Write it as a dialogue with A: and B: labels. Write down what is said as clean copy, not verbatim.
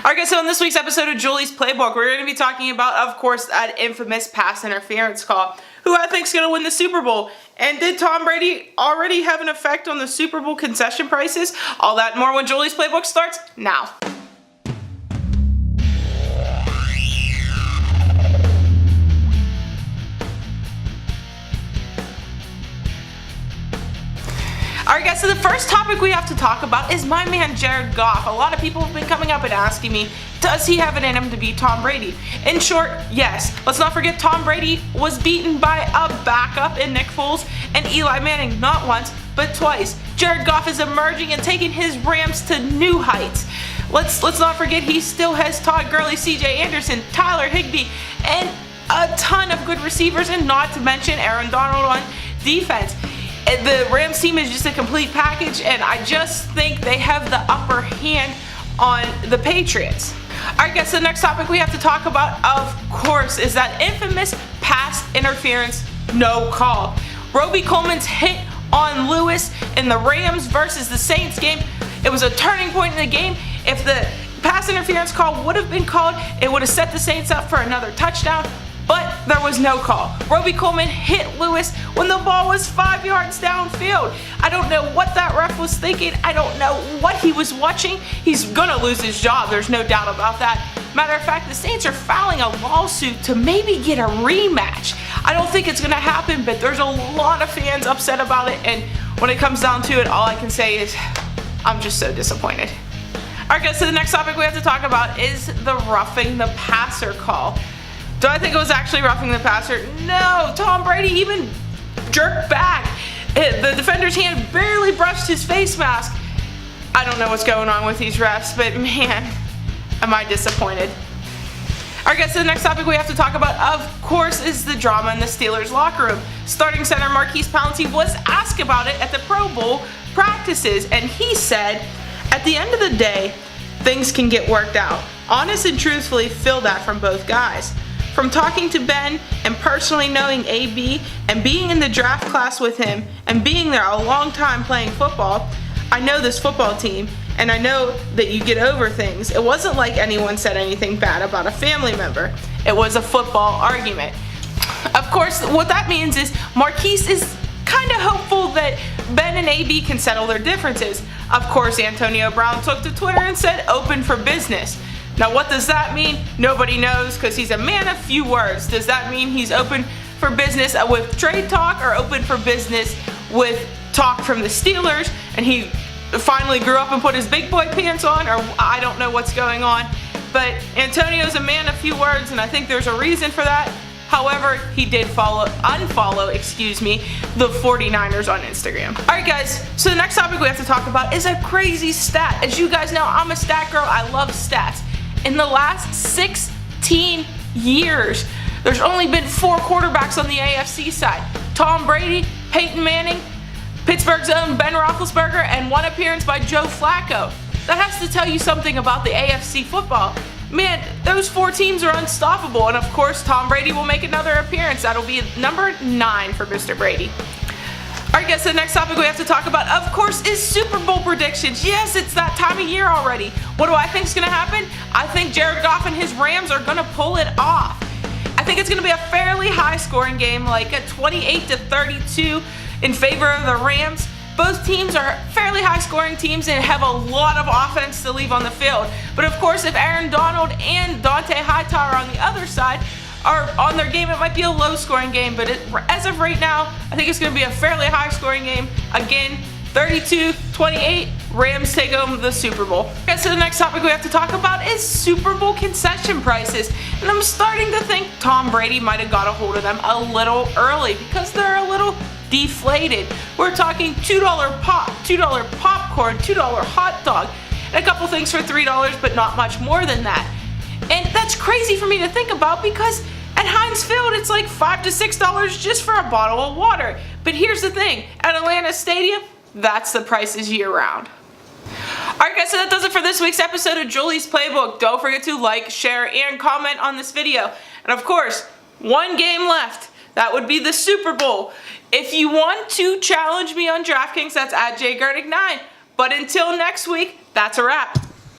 A: Alright guys, so in this week's episode of Julie's Playbook, we're going to be talking about, of course, that infamous pass interference call. Who I think is going to win the Super Bowl? And did Tom Brady already have an effect on the Super Bowl concession prices? All that and more when Julie's Playbook starts now. Alright guys, so the first topic we have to talk about is my man Jared Goff. A lot of people have been coming up and asking me, does he have it in him to beat Tom Brady? In short, yes. Let's not forget Tom Brady was beaten by a backup in Nick Foles and Eli Manning not once, but twice. Jared Goff is emerging and taking his Rams to new heights. Let's not forget he still has Todd Gurley, CJ Anderson, Tyler Higbee, and a ton of good receivers, and not to mention Aaron Donald on defense. The Rams team is just a complete package, and I just think they have the upper hand on the Patriots. Alright guys, so the next topic we have to talk about, of course, is that infamous pass interference no call. Roby Coleman's hit on Lewis in the Rams versus the Saints game. It was a turning point in the game. If the pass interference call would have been called, it would have set the Saints up for another touchdown. But there was no call. Roby Coleman hit Lewis when the ball was 5 yards downfield. I don't know what that ref was thinking. I don't know what he was watching. He's gonna lose his job, there's no doubt about that. Matter of fact, the Saints are filing a lawsuit to maybe get a rematch. I don't think it's gonna happen, but there's a lot of fans upset about it, and when it comes down to it, all I can say is I'm just so disappointed. Alright guys, so the next topic we have to talk about is the roughing the passer call. Do I think it was actually roughing the passer? No, Tom Brady even jerked back. The defender's hand barely brushed his face mask. I don't know what's going on with these refs, but man, am I disappointed. Alright guys, so the next topic we have to talk about, of course, is the drama in the Steelers locker room. Starting center Marquise Pouncey was asked about it at the Pro Bowl practices, and he said, at the end of the day, things can get worked out. Honest and truthfully feel that from both guys. From talking to Ben and personally knowing AB and being in the draft class with him and being there a long time playing football, I know this football team and I know that you get over things. It wasn't like anyone said anything bad about a family member. It was a football argument. Of course, what that means is Marquise is kind of hopeful that Ben and AB can settle their differences. Of course, Antonio Brown took to Twitter and said open for business. Now what does that mean? Nobody knows, because he's a man of few words. Does that mean he's open for business with trade talk, or open for business with talk from the Steelers and he finally grew up and put his big boy pants on, or I don't know what's going on. But Antonio's a man of few words, and I think there's a reason for that. However, he did unfollow the 49ers on Instagram. Alright guys, so the next topic we have to talk about is a crazy stat. As you guys know, I'm a stat girl, I love stats. In the last 16 years, there's only been 4 quarterbacks on the AFC side. Tom Brady, Peyton Manning, Pittsburgh's own Ben Roethlisberger, and 1 appearance by Joe Flacco. That has to tell you something about the AFC football. Man, those 4 teams are unstoppable, and of course Tom Brady will make another appearance. That'll be number 9 for Mr. Brady. Alright guys, so the next topic we have to talk about, of course, is Super Bowl predictions. Yes, it's that time of year already. What do I think is going to happen? I think Jared Goff and his Rams are going to pull it off. I think it's going to be a fairly high-scoring game, like a 28-32 in favor of the Rams. Both teams are fairly high-scoring teams and have a lot of offense to leave on the field. But of course, if Aaron Donald and Dante Hightower on the other side are on their game, it might be a low-scoring game, but as of right now, I think it's going to be a fairly high-scoring game. Again, 32-28, Rams take home the Super Bowl. Okay, so the next topic we have to talk about is Super Bowl concession prices, and I'm starting to think Tom Brady might have got a hold of them a little early because they're a little deflated. We're talking $2 pop, $2 popcorn, $2 hot dog, and a couple things for $3, but not much more than that. And that's crazy for me to think about because at Heinz Field it's like $5 to $6 just for a bottle of water. But here's the thing, at Atlanta Stadium, that's the prices year round. Alright guys, so that does it for this week's episode of Julie's Playbook. Don't forget to like, share, and comment on this video. And of course, 1 game left. That would be the Super Bowl. If you want to challenge me on DraftKings, that's at JGurdick9. But until next week, that's a wrap.